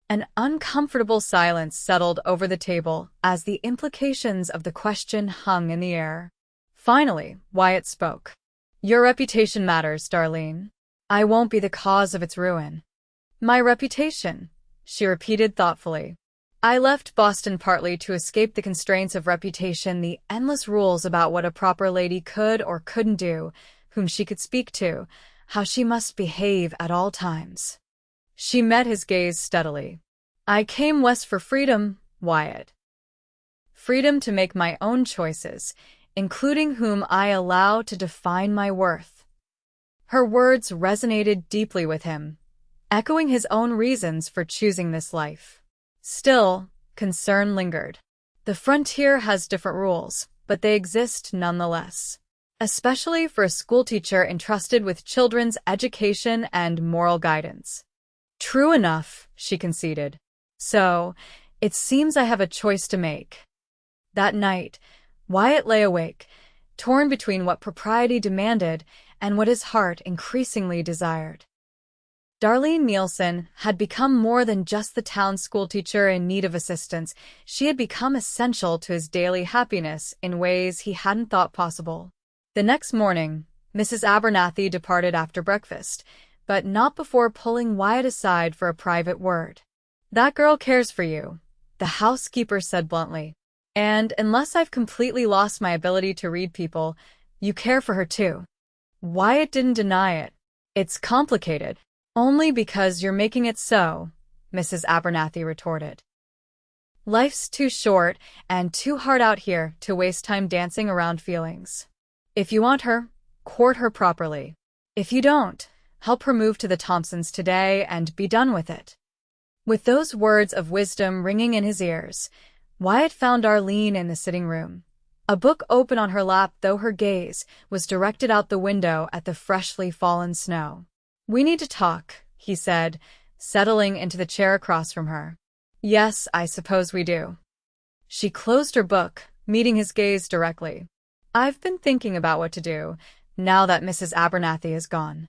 An uncomfortable silence settled over the table as the implications of the question hung in the air. Finally, Wyatt spoke. Your reputation matters, Darlene. I won't be the cause of its ruin. My reputation, she repeated thoughtfully. I left Boston partly to escape the constraints of reputation, the endless rules about what a proper lady could or couldn't do, whom she could speak to, how she must behave at all times. She met his gaze steadily. I came west for freedom, Wyatt. Freedom to make my own choices, including whom I allow to define my worth. Her words resonated deeply with him, echoing his own reasons for choosing this life. Still, concern lingered. The frontier has different rules, but they exist nonetheless. Especially for a schoolteacher entrusted with children's education and moral guidance. True enough, she conceded. So, it seems I have a choice to make. That night, Wyatt lay awake, torn between what propriety demanded and what his heart increasingly desired. Darlene Nielsen had become more than just the town schoolteacher in need of assistance. She had become essential to his daily happiness in ways he hadn't thought possible. The next morning, Mrs. Abernathy departed after breakfast, but not before pulling Wyatt aside for a private word. That girl cares for you, the housekeeper said bluntly. And unless I've completely lost my ability to read people, you care for her too. Wyatt didn't deny it. It's complicated. Only because you're making it so, Mrs. Abernathy retorted. Life's too short and too hard out here to waste time dancing around feelings. If you want her, court her properly. If you don't, help her move to the Thompsons today and be done with it. With those words of wisdom ringing in his ears, Wyatt found Darlene in the sitting room, a book open on her lap, though her gaze was directed out the window at the freshly fallen snow. We need to talk, he said, settling into the chair across from her. Yes, I suppose we do. She closed her book, meeting his gaze directly. I've been thinking about what to do, now that Mrs. Abernathy is gone.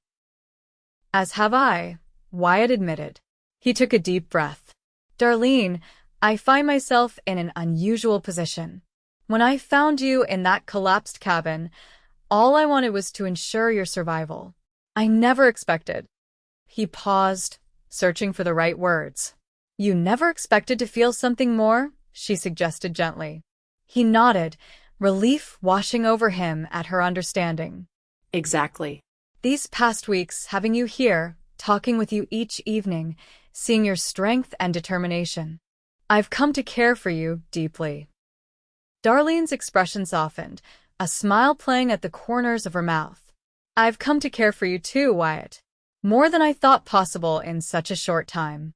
As have I, Wyatt admitted. He took a deep breath. Darlene, I find myself in an unusual position. When I found you in that collapsed cabin, all I wanted was to ensure your survival. I never expected. He paused, searching for the right words. You never expected to feel something more? She suggested gently. He nodded, relief washing over him at her understanding. Exactly. These past weeks, having you here, talking with you each evening, seeing your strength and determination. I've come to care for you deeply. Darlene's expression softened, a smile playing at the corners of her mouth. I've come to care for you too, Wyatt. More than I thought possible in such a short time.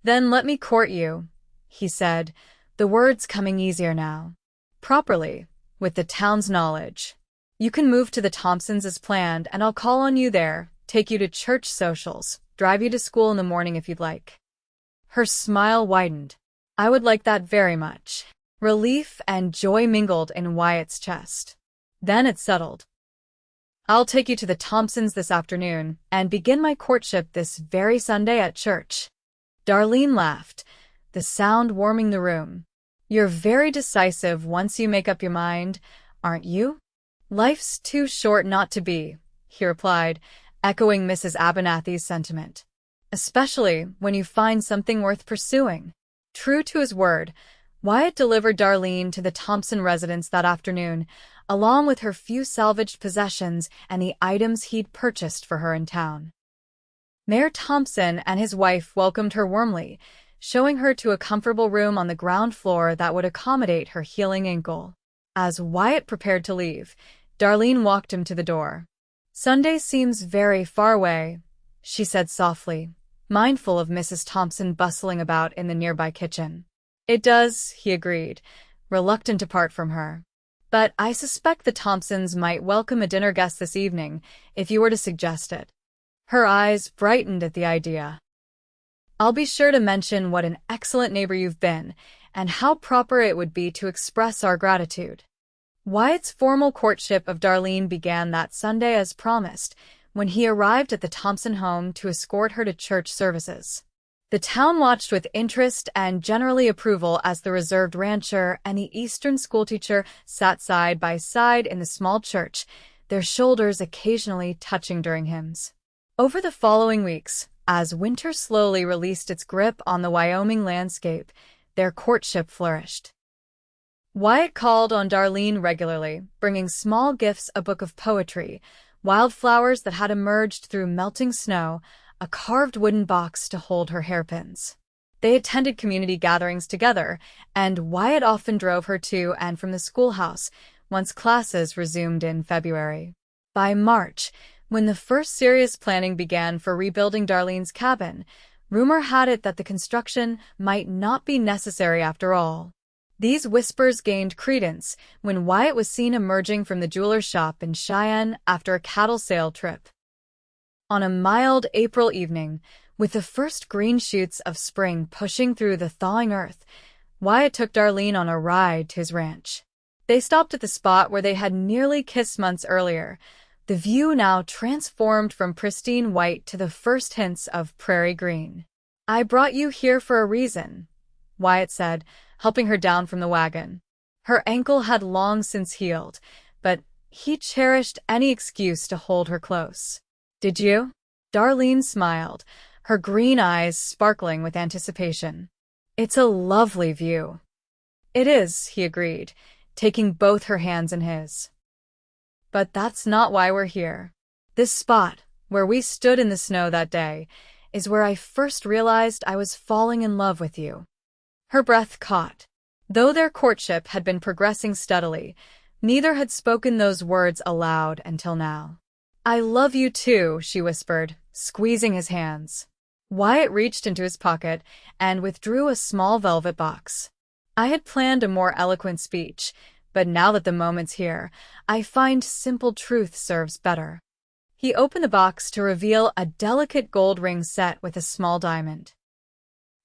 Then let me court you, he said, the words coming easier now. Properly, with the town's knowledge. You can move to the Thompsons as planned, and I'll call on you there, take you to church socials, drive you to school in the morning if you'd like. Her smile widened. I would like that very much. Relief and joy mingled in Wyatt's chest. Then it settled. I'll take you to the Thompsons this afternoon and begin my courtship this very Sunday at church. Darlene laughed, the sound warming the room. You're very decisive once you make up your mind, aren't you? Life's too short not to be, he replied, echoing Mrs. Abernathy's sentiment. especially when you find something worth pursuing. True to his word, Wyatt delivered Darlene to the Thompson residence that afternoon, along with her few salvaged possessions and the items he'd purchased for her in town. Mayor Thompson and his wife welcomed her warmly, showing her to a comfortable room on the ground floor that would accommodate her healing ankle. As Wyatt prepared to leave, Darlene walked him to the door. "Sunday seems very far away," she said softly, mindful of Mrs. Thompson bustling about in the nearby kitchen. "It does," he agreed, reluctant to part from her. "But I suspect the Thompsons might welcome a dinner guest this evening, if you were to suggest it." Her eyes brightened at the idea. "I'll be sure to mention what an excellent neighbor you've been, and how proper it would be to express our gratitude." Wyatt's formal courtship of Darlene began that Sunday as promised, when he arrived at the Thompson home to escort her to church services. The town watched with interest and generally approval as the reserved rancher and the Eastern schoolteacher sat side by side in the small church, their shoulders occasionally touching during hymns. Over the following weeks, as winter slowly released its grip on the Wyoming landscape, their courtship flourished. Wyatt called on Darlene regularly, bringing small gifts, a book of poetry, wildflowers that had emerged through melting snow, a carved wooden box to hold her hairpins. They attended community gatherings together, and Wyatt often drove her to and from the schoolhouse once classes resumed in February. By March, when the first serious planning began for rebuilding Darlene's cabin, rumor had it that the construction might not be necessary after all. These whispers gained credence when Wyatt was seen emerging from the jeweler's shop in Cheyenne after a cattle sale trip. On a mild April evening, with the first green shoots of spring pushing through the thawing earth, Wyatt took Darlene on a ride to his ranch. They stopped at the spot where they had nearly kissed months earlier, the view now transformed from pristine white to the first hints of prairie green. "I brought you here for a reason," Wyatt said, helping her down from the wagon. Her ankle had long since healed, but he cherished any excuse to hold her close. "Did you?" Darlene smiled, her green eyes sparkling with anticipation. "It's a lovely view." "It is," he agreed, taking both her hands in his. "But that's not why we're here. This spot, where we stood in the snow that day, is where I first realized I was falling in love with you." Her breath caught. Though their courtship had been progressing steadily, neither had spoken those words aloud until now. "I love you too," she whispered, squeezing his hands. Wyatt reached into his pocket and withdrew a small velvet box. "I had planned a more eloquent speech, but now that the moment's here, I find simple truth serves better." He opened the box to reveal a delicate gold ring set with a small diamond.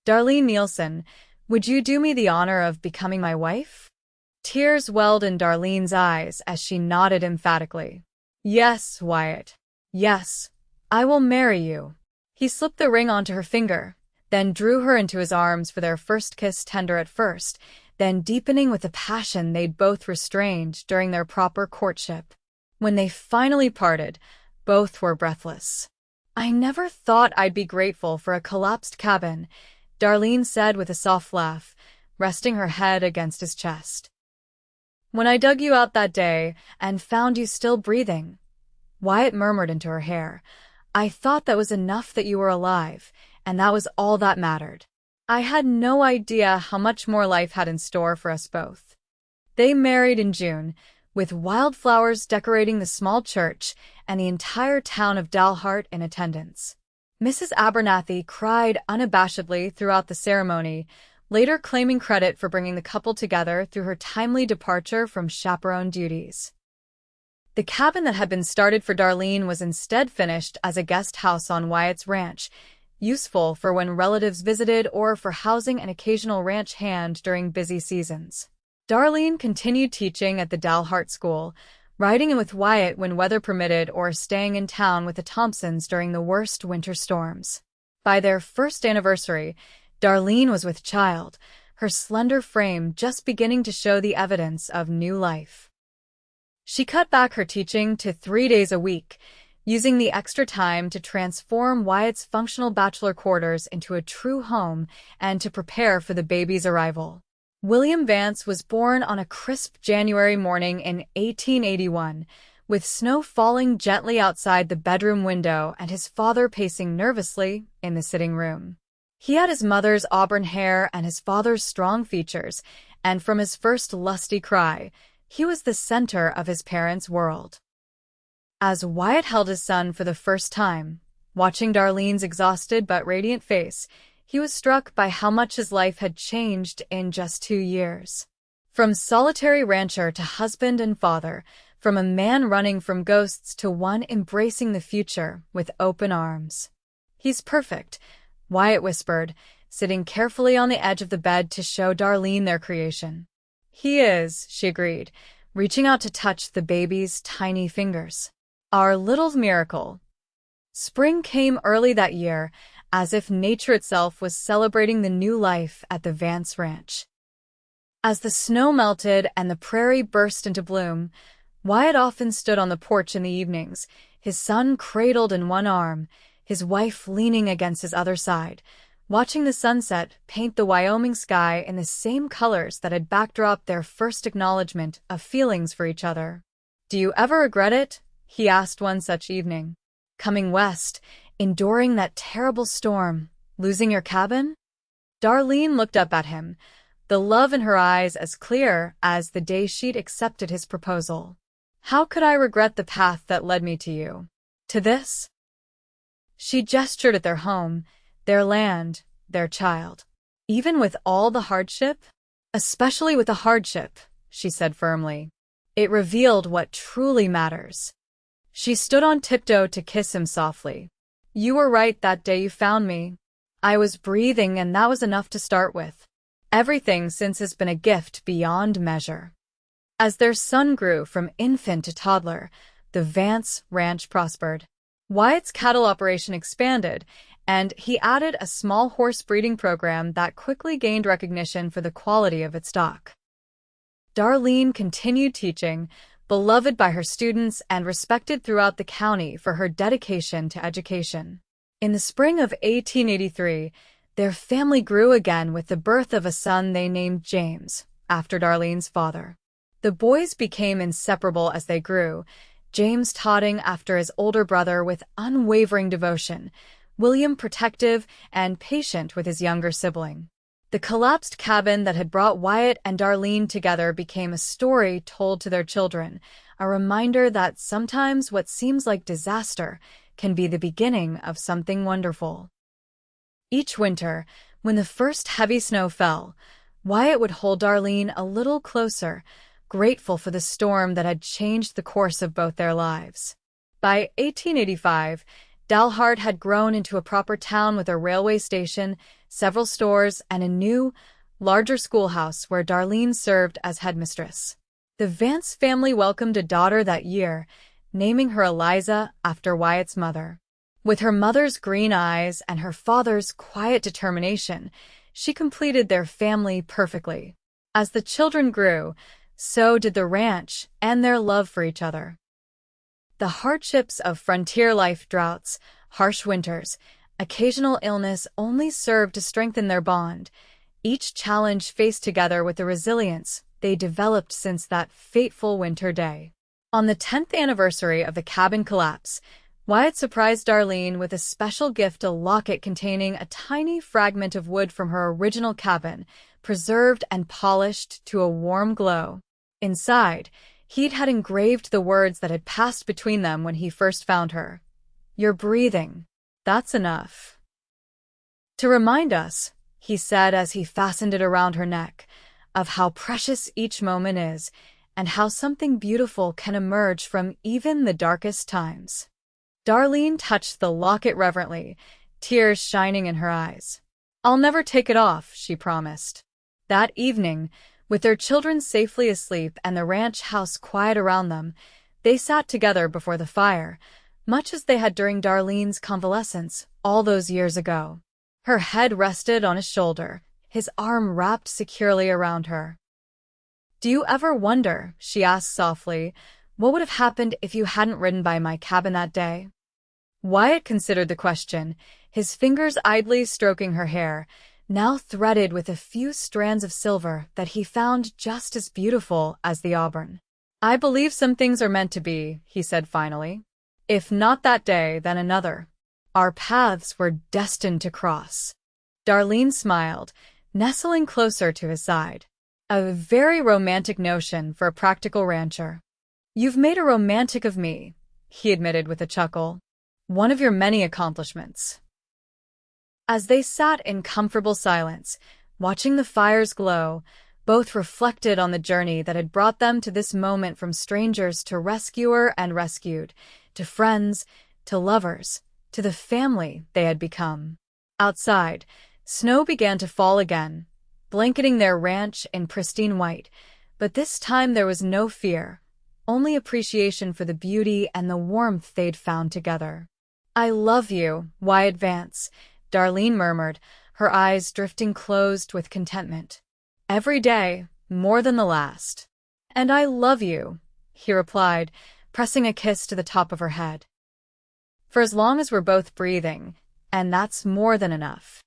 "Darlene Nielsen, would you do me the honor of becoming my wife?" Tears welled in Darlene's eyes as she nodded emphatically. "Yes, Wyatt. Yes, I will marry you." He slipped the ring onto her finger, then drew her into his arms for their first kiss, tender at first, then deepening with a passion they'd both restrained during their proper courtship. When they finally parted, both were breathless. "I never thought I'd be grateful for a collapsed cabin," Darlene said with a soft laugh, resting her head against his chest. "When I dug you out that day and found you still breathing," Wyatt murmured into her hair, "I thought that was enough that you were alive, and that was all that mattered. I had no idea how much more life had in store for us both." They married in June, with wildflowers decorating the small church and the entire town of Dalhart in attendance. Mrs. Abernathy cried unabashedly throughout the ceremony, later claiming credit for bringing the couple together through her timely departure from chaperone duties. The cabin that had been started for Darlene was instead finished as a guest house on Wyatt's ranch, useful for when relatives visited or for housing an occasional ranch hand during busy seasons. Darlene continued teaching at the Dalhart School, riding in with Wyatt when weather permitted or staying in town with the Thompsons during the worst winter storms. By their first anniversary, Darlene was with child, her slender frame just beginning to show the evidence of new life. She cut back her teaching to 3 days a week, using the extra time to transform Wyatt's functional bachelor quarters into a true home and to prepare for the baby's arrival. William Vance was born on a crisp January morning in 1881, with snow falling gently outside the bedroom window and his father pacing nervously in the sitting room. He had his mother's auburn hair and his father's strong features, and from his first lusty cry, he was the center of his parents' world. As Wyatt held his son for the first time, watching Darlene's exhausted but radiant face, he was struck by how much his life had changed in just 2 years. From solitary rancher to husband and father, from a man running from ghosts to one embracing the future with open arms. "He's perfect," Wyatt whispered, sitting carefully on the edge of the bed to show Darlene their creation. "He is," she agreed, reaching out to touch the baby's tiny fingers. "Our little miracle." Spring came early that year, as if nature itself was celebrating the new life at the Vance Ranch. As the snow melted and the prairie burst into bloom, Wyatt often stood on the porch in the evenings, his son cradled in one arm, his wife leaning against his other side, watching the sunset paint the Wyoming sky in the same colors that had backdropped their first acknowledgement of feelings for each other. "Do you ever regret it?" he asked one such evening. "Coming west, enduring that terrible storm, losing your cabin?" Darlene looked up at him, the love in her eyes as clear as the day she'd accepted his proposal. "How could I regret the path that led me to you? To this?" She gestured at their home, their land, their child. "Even with all the hardship?" "Especially with the hardship," she said firmly. "It revealed what truly matters." She stood on tiptoe to kiss him softly. "You were right that day you found me. I was breathing, and that was enough to start with. Everything since has been a gift beyond measure." As their son grew from infant to toddler, the Vance Ranch prospered. Wyatt's cattle operation expanded, and he added a small horse breeding program that quickly gained recognition for the quality of its stock. Darlene continued teaching, beloved by her students and respected throughout the county for her dedication to education. In the spring of 1883, their family grew again with the birth of a son they named James, after Darlene's father. The boys became inseparable as they grew, James todding after his older brother with unwavering devotion, William protective and patient with his younger sibling. The collapsed cabin that had brought Wyatt and Darlene together became a story told to their children, a reminder that sometimes what seems like disaster can be the beginning of something wonderful. Each winter, when the first heavy snow fell, Wyatt would hold Darlene a little closer, grateful for the storm that had changed the course of both their lives. By 1885, Dalhart had grown into a proper town with a railway station, several stores, and a new, larger schoolhouse where Darlene served as headmistress. The Vance family welcomed a daughter that year, naming her Eliza after Wyatt's mother. With her mother's green eyes and her father's quiet determination, she completed their family perfectly. As the children grew, so did the ranch and their love for each other. The hardships of frontier life, droughts, harsh winters, occasional illness only served to strengthen their bond, each challenge faced together with the resilience they developed since that fateful winter day. On the 10th anniversary of the cabin collapse, Wyatt surprised Darlene with a special gift, a locket containing a tiny fragment of wood from her original cabin, preserved and polished to a warm glow. Inside, he'd had engraved the words that had passed between them when he first found her. "You're breathing. That's enough." "To remind us," he said as he fastened it around her neck, "of how precious each moment is, and how something beautiful can emerge from even the darkest times." Darlene touched the locket reverently, tears shining in her eyes. "I'll never take it off," she promised. That evening, with their children safely asleep and the ranch house quiet around them, they sat together before the fire, much as they had during Darlene's convalescence all those years ago. Her head rested on his shoulder, his arm wrapped securely around her. "Do you ever wonder," she asked softly, What would have happened if you hadn't ridden by my cabin that day? Wyatt considered the question, his fingers idly stroking her hair, now threaded with a few strands of silver that he found just as beautiful as the auburn. I believe some things are meant to be, he said finally. If not that day, then another. Our paths were destined to cross. Darlene smiled, nestling closer to his side. A very romantic notion for a practical rancher. You've made a romantic of me, he admitted with a chuckle. One of your many accomplishments. As they sat in comfortable silence, watching the fires glow, both reflected on the journey that had brought them to this moment, from strangers to rescuer and rescued, to friends, to lovers, to the family they had become. Outside, snow began to fall again, blanketing their ranch in pristine white, but this time there was no fear, only appreciation for the beauty and the warmth they'd found together. I love you, Wyatt Vance, Darlene murmured, her eyes drifting closed with contentment. Every day, more than the last. And I love you, he replied, pressing a kiss to the top of her head. For as long as we're both breathing, and that's more than enough.